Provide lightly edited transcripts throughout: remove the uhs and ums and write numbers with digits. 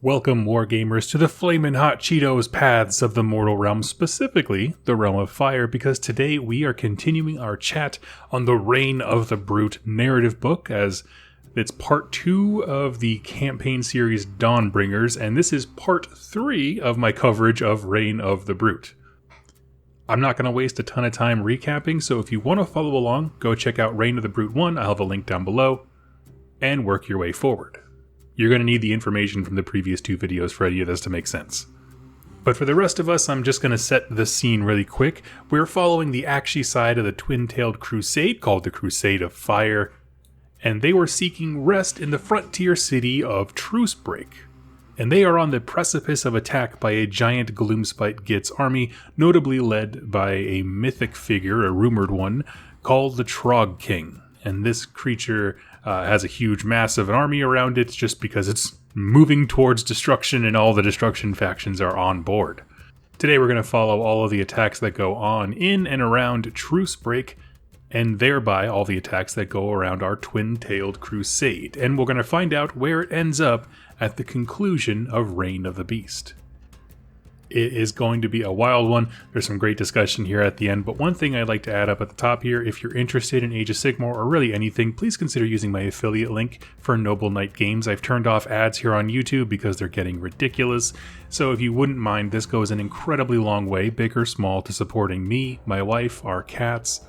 Welcome, Wargamers, to the flamin' hot Cheetos paths of the mortal realm, specifically the realm of fire, because today we are continuing our chat on the Reign of the Brute narrative book, as it's part 2 of the campaign series Dawnbringers, and this is part 3 of my coverage of Reign of the Brute. I'm not going to waste a ton of time recapping, so if you want to follow along, go check out Reign of the Brute 1, I'll have a link down below, and work your way forward. You're going to need the information from the previous 2 videos for any of this to make sense. But for the rest of us, I'm just going to set the scene really quick. We're following the Aqshy side of the twin-tailed crusade called the Crusade of Fire, and they were seeking rest in the frontier city of Trucebreak. And they are on the precipice of attack by a giant Gloomspite Gitz army, notably led by a mythic figure, a rumored one, called the Trogg King. And this creature has a huge, massive army around it just because it's moving towards destruction and all the destruction factions are on board. Today we're going to follow all of the attacks that go on in and around Trucebreak, and thereby all the attacks that go around our twin-tailed crusade. And we're going to find out where it ends up at the conclusion of Reign of the Beast. It is going to be a wild one. There's some great discussion here at the end, but one thing I'd like to add up at the top here, if you're interested in Age of Sigmar or really anything, please consider using my affiliate link for Noble Knight Games. I've turned off ads here on YouTube because they're getting ridiculous, so if you wouldn't mind, this goes an incredibly long way, big or small, to supporting me, my wife, our cats.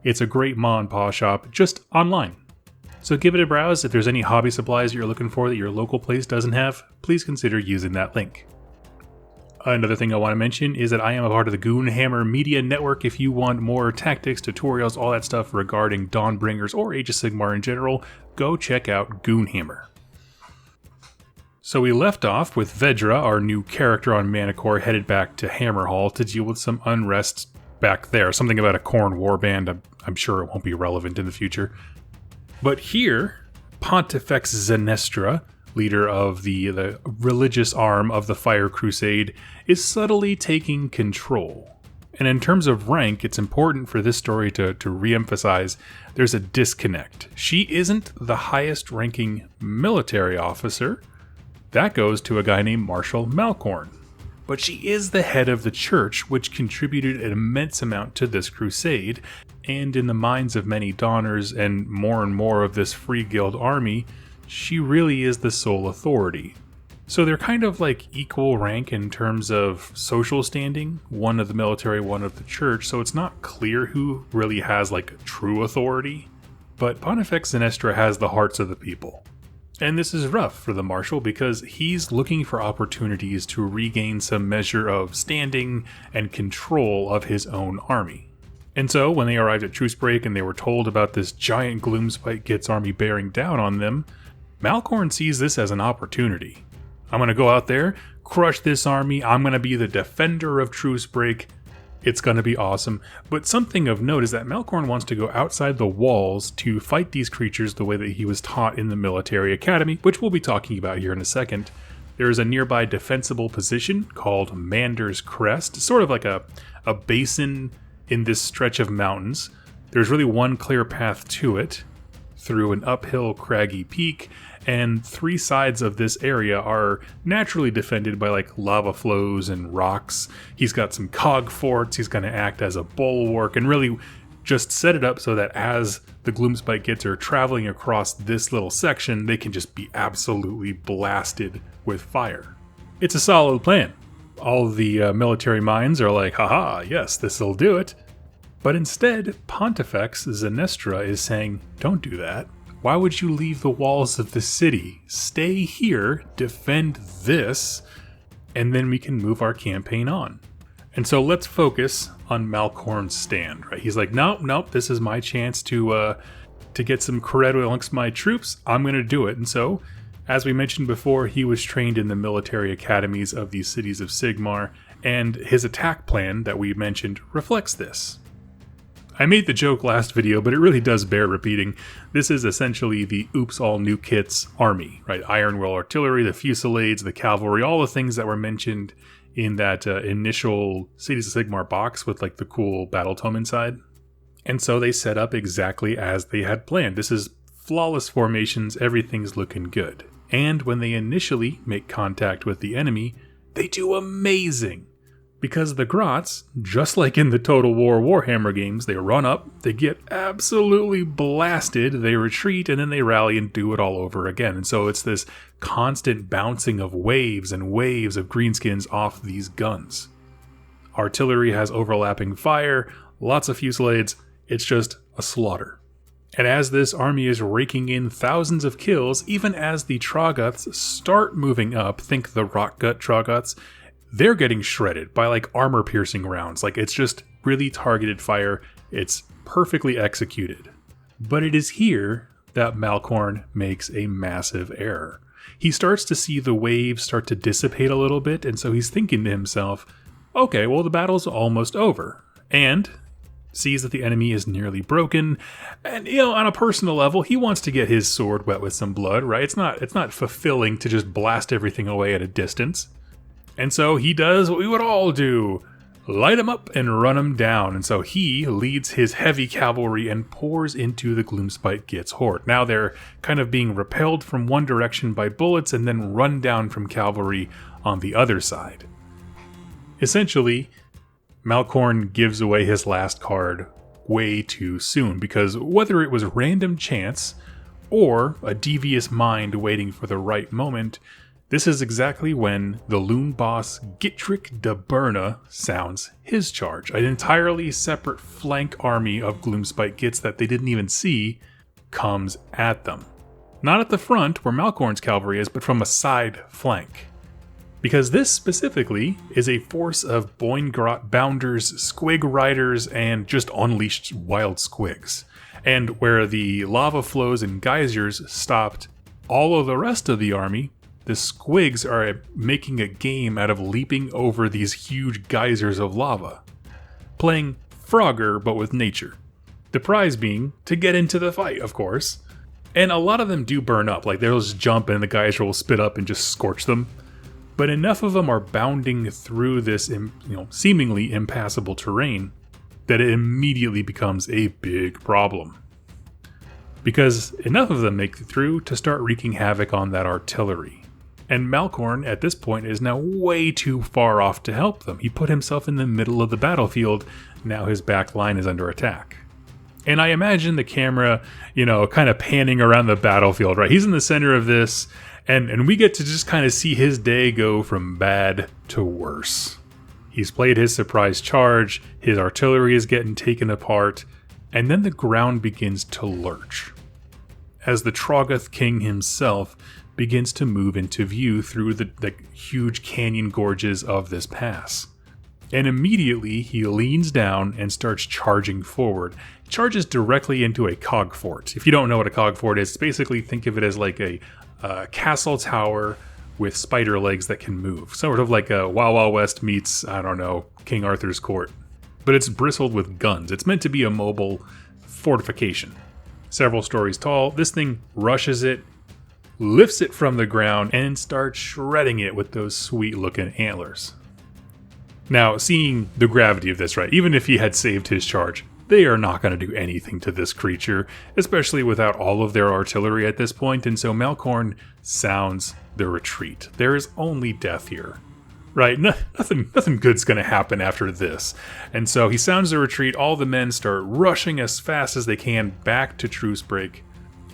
It's a great ma and pa shop, just online. So give it a browse. If there's any hobby supplies that you're looking for that your local place doesn't have, please consider using that link. Another thing I want to mention is that I am a part of the Goonhammer Media Network. If you want more tactics, tutorials, all that stuff regarding Dawnbringers or Age of Sigmar in general, go check out Goonhammer. So we left off with Vedra, our new character on Manticore, headed back to Hammerhall to deal with some unrest back there. Something about a Khorne warband. I'm sure it won't be relevant in the future. But here, Pontifex Zenestra, leader of the religious arm of the Fire Crusade, is subtly taking control. And in terms of rank, it's important for this story to re-emphasize there's a disconnect. She isn't the highest ranking military officer. That goes to a guy named Marshal Malkorn. But she is the head of the church, which contributed an immense amount to this crusade, and in the minds of many Dawners and more of this Free Guild army, she really is the sole authority. So they're kind of like equal rank in terms of social standing, one of the military, one of the church, so it's not clear who really has like true authority. But Pontifex Zenestra has the hearts of the people. And this is rough for the Marshal because he's looking for opportunities to regain some measure of standing and control of his own army. And so when they arrived at Trucebreak and they were told about this giant Gloomspite Gitz army bearing down on them, Malkorn sees this as an opportunity. I'm going to go out there, crush this army, I'm going to be the defender of Trucebreak, it's going to be awesome. But something of note is that Malkorn wants to go outside the walls to fight these creatures the way that he was taught in the military academy, which we'll be talking about here in a second. There is a nearby defensible position called Mander's Crest, sort of like a basin in this stretch of mountains. There's really one clear path to it, through an uphill craggy peak, and 3 sides of this area are naturally defended by like lava flows and rocks. He's got some cog forts, he's going to act as a bulwark and really just set it up so that as the Gloomspite Gitz are traveling across this little section, they can just be absolutely blasted with fire. It's a solid plan. All the military minds are like, haha, yes, this'll do it. But instead, Pontifex Zenestra is saying, don't do that. Why would you leave the walls of the city? Stay here, defend this, and then we can move our campaign on. And so let's focus on Malkorn's stand, right? He's like, nope, this is my chance to get some cred amongst my troops. I'm going to do it. And so, as we mentioned before, he was trained in the military academies of these cities of Sigmar, and his attack plan that we mentioned reflects this. I made the joke last video, but it really does bear repeating. This is essentially the Oops All New Kits army, right? Iron Will Artillery, the Fusillades, the Cavalry, all the things that were mentioned in that initial Cities of Sigmar box with like the cool battle tome inside. And so they set up exactly as they had planned. This is flawless formations, everything's looking good. And when they initially make contact with the enemy, they do amazing. Because the Grots, just like in the Total War Warhammer games, they run up, they get absolutely blasted, they retreat, and then they rally and do it all over again. And so it's this constant bouncing of waves and waves of greenskins off these guns. Artillery has overlapping fire, lots of fusillades, it's just a slaughter. And as this army is raking in thousands of kills, even as the Troggoths start moving up, think the Rotgut Troggoths, they're getting shredded by like armor-piercing rounds. Like, it's just really targeted fire. It's perfectly executed. But it is here that Malcorn makes a massive error. He starts to see the waves start to dissipate a little bit, and so he's thinking to himself, okay, well, the battle's almost over. And sees that the enemy is nearly broken, and, on a personal level, he wants to get his sword wet with some blood, right? It's not fulfilling to just blast everything away at a distance. And so he does what we would all do, light him up and run him down. And so he leads his heavy cavalry and pours into the Gloomspite Gitz horde. Now they're kind of being repelled from one direction by bullets and then run down from cavalry on the other side. Essentially, Malcorn gives away his last card way too soon, because whether it was random chance or a devious mind waiting for the right moment, this is exactly when the loon boss Gittrick de Burna sounds his charge. An entirely separate flank army of Gloomspite Gitz that they didn't even see comes at them. Not at the front where Malcorn's cavalry is, but from a side flank. Because this specifically is a force of Boingrot Bounders, Squig Riders, and just unleashed wild squigs. And where the lava flows and geysers stopped all of the rest of the army, the squigs are making a game out of leaping over these huge geysers of lava. Playing Frogger, but with nature. The prize being to get into the fight, of course. And a lot of them do burn up, like they'll just jump and the geyser will spit up and just scorch them. But enough of them are bounding through this seemingly impassable terrain that it immediately becomes a big problem. Because enough of them make it through to start wreaking havoc on that artillery. And Malcorn, at this point, is now way too far off to help them. He put himself in the middle of the battlefield. Now his back line is under attack. And I imagine the camera, kind of panning around the battlefield, right? He's in the center of this, and we get to just kind of see his day go from bad to worse. He's played his surprise charge, his artillery is getting taken apart, and then the ground begins to lurch. As the Troggoth King himself begins to move into view through the huge canyon gorges of this pass. And immediately he leans down and starts charging forward. He charges directly into a cog fort. If you don't know what a cog fort is, basically think of it as like a castle tower with spider legs that can move. Sort of like a Wild Wild West meets, King Arthur's court. But it's bristled with guns. It's meant to be a mobile fortification. Several stories tall, this thing rushes it, lifts it from the ground, and starts shredding it with those sweet-looking antlers. Now, seeing the gravity of this, right, even if he had saved his charge, they are not going to do anything to this creature, especially without all of their artillery at this point, and so Malcorn sounds the retreat. There is only death here, right? Nothing good's going to happen after this. And so he sounds the retreat, all the men start rushing as fast as they can back to Trucebreak.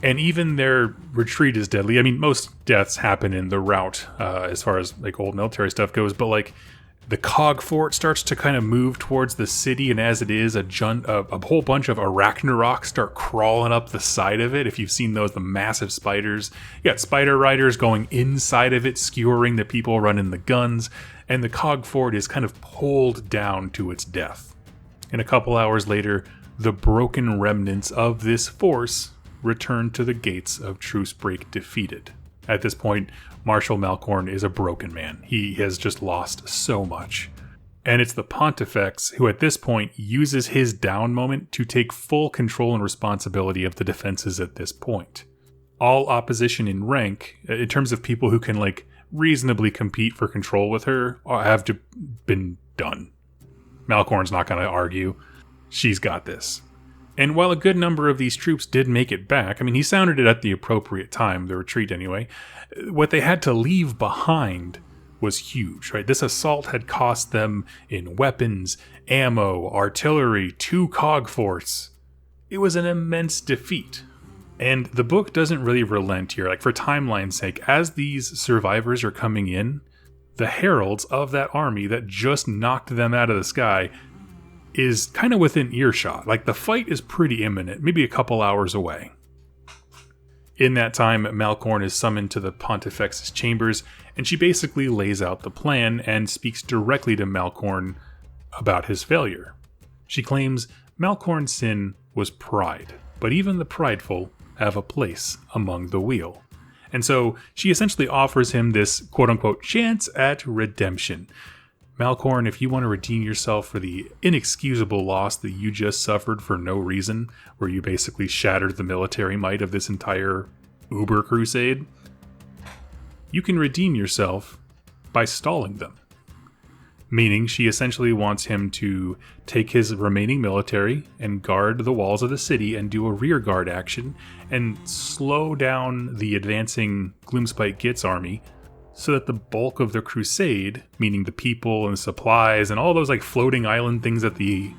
And even their retreat is deadly. I mean, most deaths happen in the rout as far as like old military stuff goes, but like the cog fort starts to kind of move towards the city, and as it is, a whole bunch of Ragnarok start crawling up the side of it. If you've seen those, the massive spiders. You got spider riders going inside of it, skewering the people running the guns, and the cog fort is kind of pulled down to its death. And a couple hours later, the broken remnants of this force return to the gates of Trucebreak defeated. At this point, Marshal Malcorn is a broken man. He has just lost so much. And it's the Pontifex who at this point uses his down moment to take full control and responsibility of the defenses at this point. All opposition in rank, in terms of people who can reasonably compete for control with her, have been done. Malcorn's not going to argue. She's got this. And while a good number of these troops did make it back, I mean, he sounded it at the appropriate time, the retreat anyway, what they had to leave behind was huge, right? This assault had cost them in weapons, ammo, artillery, 2 cog forts. It was an immense defeat. And the book doesn't really relent here. Like, for timeline's sake, as these survivors are coming in, the heralds of that army that just knocked them out of the sky is kind of within earshot. Like, the fight is pretty imminent, maybe a couple hours away. In that time, Malcorn is summoned to the Pontifex's chambers, and she basically lays out the plan and speaks directly to Malcorn about his failure. She claims Malcorn's sin was pride, but even the prideful have a place among the wheel. And so she essentially offers him this quote-unquote chance at redemption. Malcorn, if you want to redeem yourself for the inexcusable loss that you just suffered for no reason, where you basically shattered the military might of this entire Uber crusade, you can redeem yourself by stalling them. Meaning she essentially wants him to take his remaining military and guard the walls of the city and do a rear guard action and slow down the advancing Gloomspite Gitz army, so that the bulk of the crusade, meaning the people and supplies and all those like floating island things that the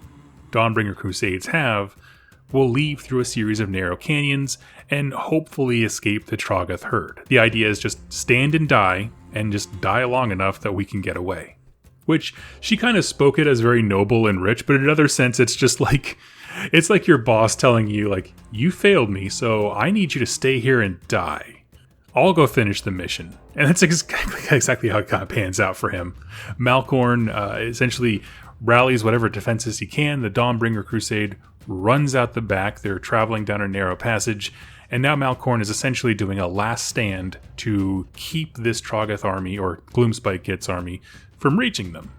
Dawnbringer crusades have, will leave through a series of narrow canyons and hopefully escape the Troggoth herd. The idea is just stand and just die long enough that we can get away. Which she kind of spoke it as very noble and rich, but in another sense it's just like, it's like your boss telling you, like, you failed me, so I need you to stay here and die. I'll go finish the mission. And that's exactly how it kind of pans out for him. Malcorn essentially rallies whatever defenses he can. The Dawnbringer Crusade runs out the back. They're traveling down a narrow passage. And now Malcorn is essentially doing a last stand to keep this Troggoth army, or Gloomspite Gitz army, from reaching them.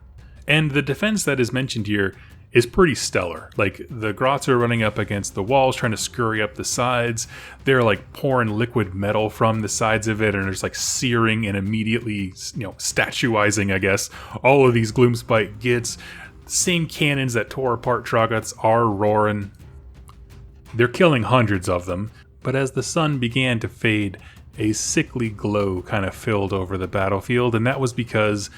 And the defense that is mentioned here is pretty stellar. Like, the Grots are running up against the walls, trying to scurry up the sides. They're like pouring liquid metal from the sides of it, and there's like searing and immediately, statuizing, I guess, all of these Gloomspite Gitz. Same cannons that tore apart Troggoths are roaring. They're killing hundreds of them, but as the sun began to fade, a sickly glow kind of filled over the battlefield, and that was because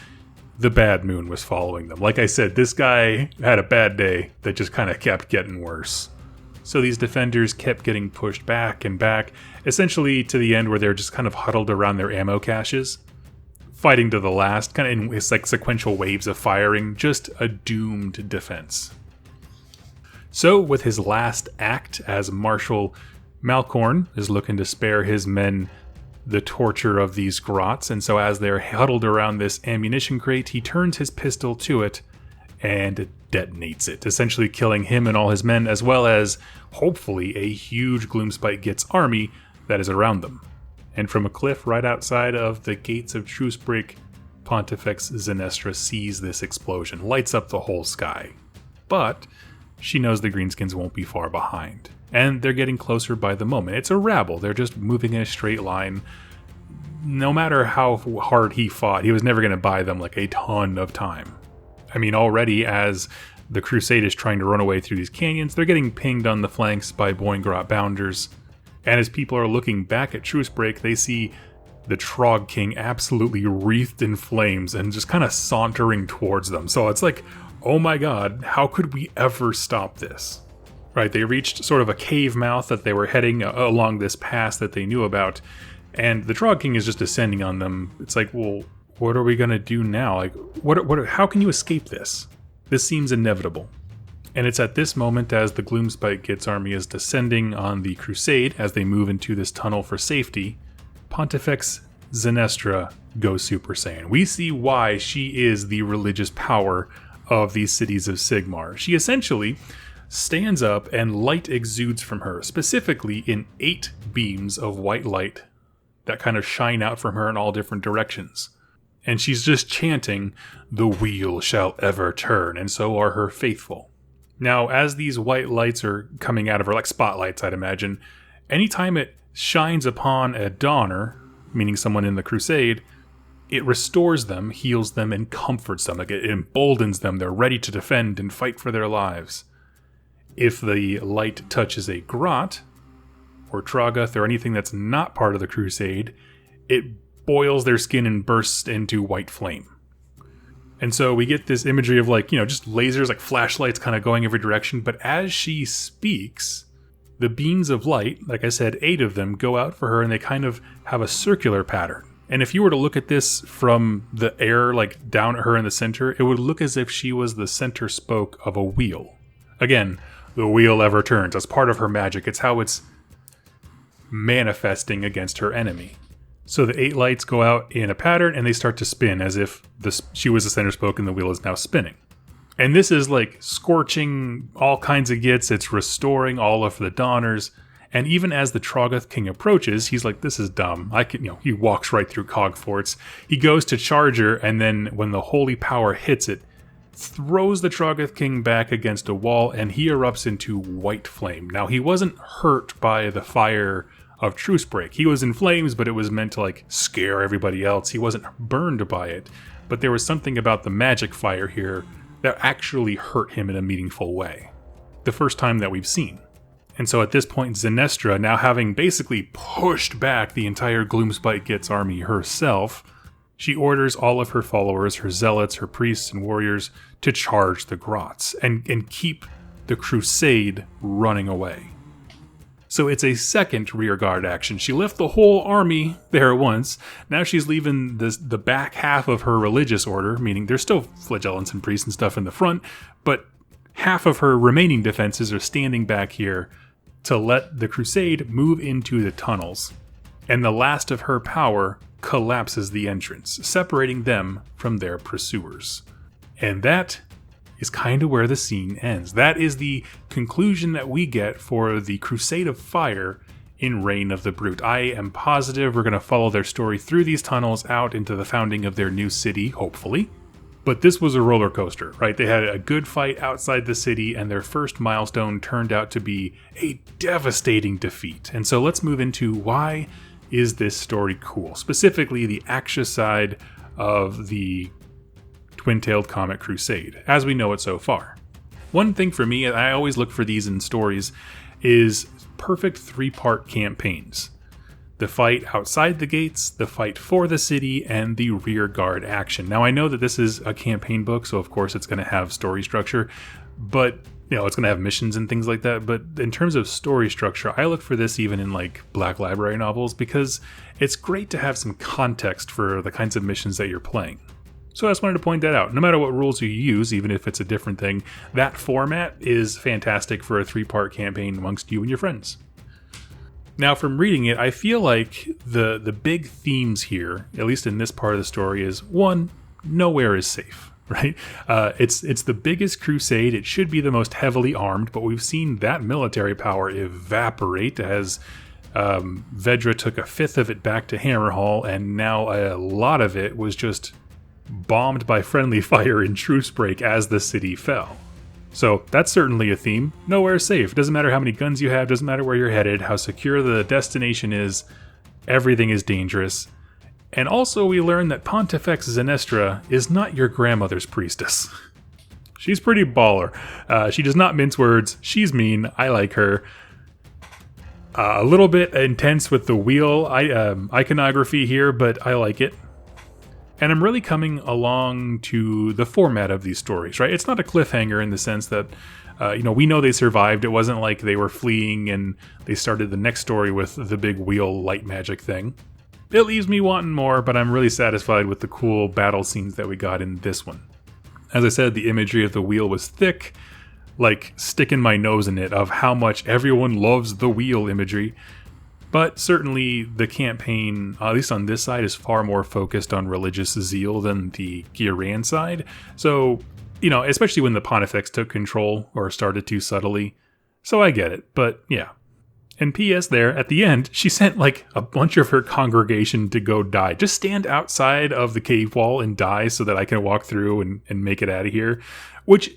the bad moon was following them. Like I said, this guy had a bad day that just kind of kept getting worse. So these defenders kept getting pushed back and back, essentially to the end where they're just kind of huddled around their ammo caches, fighting to the last, kind of in it's like sequential waves of firing, just a doomed defense. So with his last act as Marshal, Malcorn is looking to spare his men the torture of these Grots, and so as they're huddled around this ammunition crate, he turns his pistol to it and detonates it, essentially killing him and all his men, as well as, hopefully, a huge Gloomspite Gitz army that is around them. And from a cliff right outside of the gates of Trucebreak, Pontifex Zenestra sees this explosion, lights up the whole sky. But she knows the Greenskins won't be far behind. And they're getting closer by the moment. It's a rabble. They're just moving in a straight line. No matter how hard he fought, he was never going to buy them like a ton of time. I mean, already as the Crusade is trying to run away through these canyons, they're getting pinged on the flanks by Boingrot Bounders. And as people are looking back at Trucebreak, they see the Trogg King absolutely wreathed in flames and just kind of sauntering towards them. So it's like, oh my god, how could we ever stop this? Right, they reached sort of a cave mouth that they were heading along this pass that they knew about, and the Trogg King is just descending on them. It's like, well, what are we going to do now? Like, how can you escape this? This seems inevitable. And it's at this moment, as the Gloomspite Gitz army is descending on the Crusade, as they move into this tunnel for safety, Pontifex Zenestra goes Super Saiyan. We see why she is the religious power of these cities of Sigmar. She essentially stands up and light exudes from her, specifically in 8 beams of white light that kind of shine out from her in all different directions. And she's just chanting, "The wheel shall ever turn, and so are her faithful." Now, as these white lights are coming out of her, like spotlights, I'd imagine, anytime it shines upon a Dawner, meaning someone in the Crusade, it restores them, heals them, and comforts them. Like, it emboldens them. They're ready to defend and fight for their lives. If the light touches a grot, or Trogg, or anything that's not part of the Crusade, it boils their skin and bursts into white flame. And so we get this imagery of just lasers, like flashlights kind of going every direction. But as she speaks, the beams of light, like I said, 8 of them go out for her, and they kind of have a circular pattern. And if you were to look at this from the air, like down at her in the center, it would look as if she was the center spoke of a wheel. Again, the wheel ever turns. That's part of her magic. It's how it's manifesting against her enemy. So the 8 lights go out in a pattern, and they start to spin as if she was the center spoke and the wheel is now spinning. And this is like scorching all kinds of gets. It's restoring all of the Dawners. And even as the Trogg King approaches, he's like, this is dumb. He walks right through Cogforts. He goes to charge her, and then when the holy power hits it, throws the Trogg King back against a wall, and he erupts into white flame. Now, he wasn't hurt by the fire of Trucebreak. He was in flames, but it was meant to scare everybody else. He wasn't burned by it. But there was something about the magic fire here that actually hurt him in a meaningful way. The first time that we've seen. And so at this point, Zenestra, now having basically pushed back the entire Gloomspite Gets army herself, she orders all of her followers, her zealots, her priests and warriors, to charge the grots and keep the crusade running away. So it's a second rearguard action. She left the whole army there once. Now she's leaving the back half of her religious order, meaning there's still flagellants and priests and stuff in the front, but half of her remaining defenses are standing back here to let the crusade move into the tunnels. And the last of her power collapses the entrance, separating them from their pursuers. And that is kind of where the scene ends. That is the conclusion that we get for the Crusade of Fire in Reign of the Brute. I am positive we're going to follow their story through these tunnels out into the founding of their new city, hopefully. But this was a roller coaster, right? They had a good fight outside the city, and their first milestone turned out to be a devastating defeat. And so let's move into why is this story cool? Specifically, the Aqshy side of the Twin-Tailed Comet Crusade, as we know it so far. One thing for me, I always look for these in stories, is perfect 3-part campaigns. The fight outside the gates, the fight for the city, and the rear guard action. Now, I know that this is a campaign book, so of course it's going to have story structure, but it's going to have missions and things like that. But in terms of story structure, I look for this even in Black Library novels, because it's great to have some context for the kinds of missions that you're playing. So I just wanted to point that out. No matter what rules you use, even if it's a different thing, that format is fantastic for a 3-part campaign amongst you and your friends. Now, from reading it, I feel like the big themes here, at least in this part of the story, is 1, nowhere is safe, right? It's the biggest crusade. It should be the most heavily armed, but we've seen that military power evaporate as Vedra took a fifth of it back to Hammerhall, and now a lot of it was just bombed by friendly fire in Trucebreak as the city fell. So that's certainly a theme. Nowhere is safe. Doesn't matter how many guns you have, doesn't matter where you're headed, how secure the destination is, everything is dangerous. And also we learn that Pontifex Zenestra is not your grandmother's priestess. She's pretty baller. She does not mince words. She's mean. I like her. A little bit intense with the wheel iconography here, but I like it. And I'm really coming along to the format of these stories, right? It's not a cliffhanger in the sense that, we know they survived. It wasn't like they were fleeing and they started the next story with the big wheel light magic thing. It leaves me wanting more, but I'm really satisfied with the cool battle scenes that we got in this one. As I said, the imagery of the wheel was thick, like sticking my nose in it, of how much everyone loves the wheel imagery. But certainly the campaign, at least on this side, is far more focused on religious zeal than the Giraran side. So, especially when the Pontifex took control, or started to subtly. So I get it, but yeah. And P.S. there, at the end, she sent a bunch of her congregation to go die. Just stand outside of the cave wall and die so that I can walk through and make it out of here. Which,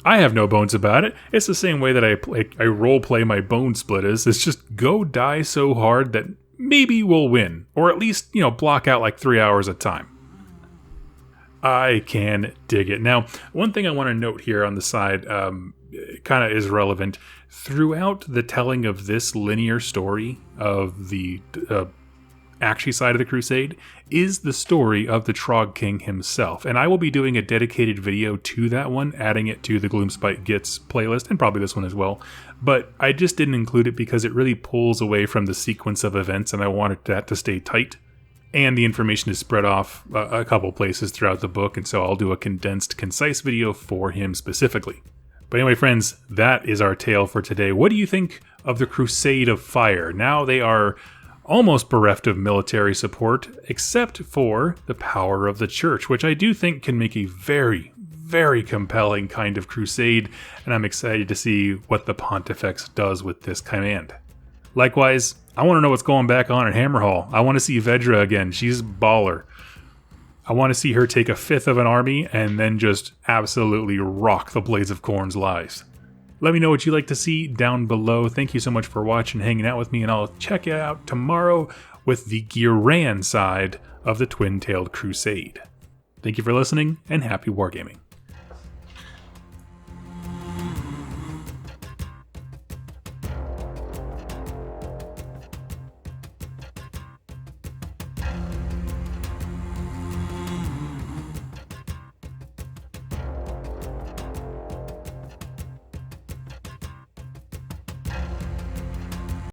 I have no bones about it. It's the same way that I role play my bone splitters. It's just go die so hard that maybe we'll win. Or at least, block out 3 hours of time. I can dig it. Now, one thing I want to note here on the side, kind of is relevant. Throughout the telling of this linear story of the Aqshy side of the Crusade is the story of the Trogg King himself. And I will be doing a dedicated video to that one, adding it to the Gloomspite Gets playlist, and probably this one as well. But I just didn't include it because it really pulls away from the sequence of events, and I wanted that to stay tight. And the information is spread off a couple places throughout the book, and so I'll do a condensed, concise video for him specifically. But anyway, friends, that is our tale for today. What do you think of the Crusade of Fire? Now they are almost bereft of military support, except for the power of the church, which I do think can make a very, very compelling kind of crusade, and I'm excited to see what the Pontifex does with this command. Likewise, I want to know what's going back on at Hammerhall. I want to see Vedra again. She's baller. I want to see her take a fifth of an army and then just absolutely rock the Blades of Khorne's lives. Let me know what you'd like to see down below. Thank you so much for watching, hanging out with me, and I'll check you out tomorrow with the Giran side of the Twin-Tailed Crusade. Thank you for listening, and happy wargaming.